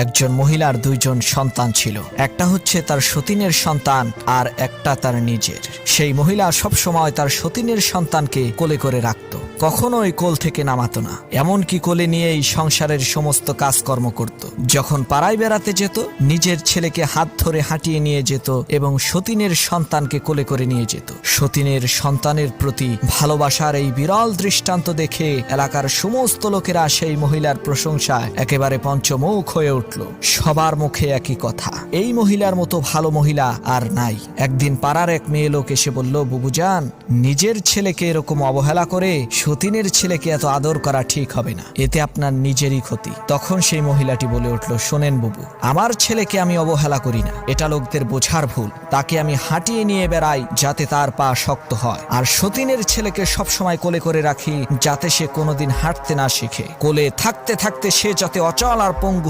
একজন মহিলার দুইজন সন্তান ছিল, একটা হচ্ছে তার সতীনের সন্তান আর একটা তার নিজের। সেই মহিলা সব সময় তার সতীনের সন্তানকে কোলে করে রাখত, কখনোই কোল থেকে নামাতো না, এমনকি কোলে নিয়েই সংসারের সমস্ত কাজকর্ম করত। যখন পাড়ায় বেড়াতে যেত নিজের ছেলেকে হাত ধরে হাঁটিয়ে নিয়ে যেত এবং সতীনের সন্তানকে কোলে করে নিয়ে যেত। সতীনের সন্তানের প্রতি ভালোবাসার এই বিরল দৃষ্টান্ত দেখে এলাকার সমস্ত লোকেরা সেই মহিলার প্রশংসায় একেবারে পঞ্চমুখ হয়ে উঠল। সবার মুখে একই কথা, এই মহিলার মতো ভালো মহিলা আর নাই। একদিন পাড়ার এক মেয়ে লোক এসে বলল, বুবুজান, নিজের ছেলেকে এরকম অবহেলা করে সতীনের ছেলেকে এত আদর করা ঠিক হবে না, এতে আপনার নিজেরই ক্ষতি। তখন সেই মহিলাটি বলে উঠল, শোনেন বুবু, আমার ছেলেকে আমি অবহেলা করি না, এটা লোকদের বোঝার ভুল। তাকে আমি হাঁটিয়ে নিয়ে বেড়াই যাতে তার পা শক্ত হয়, আর সতীনের ছেলেকে সবসময় কোলে করে রাখি যাতে সে কোনোদিন হাঁটতে না শিখে। কোলে থাকতে থাকতে সে যাতে অচল আর পঙ্গু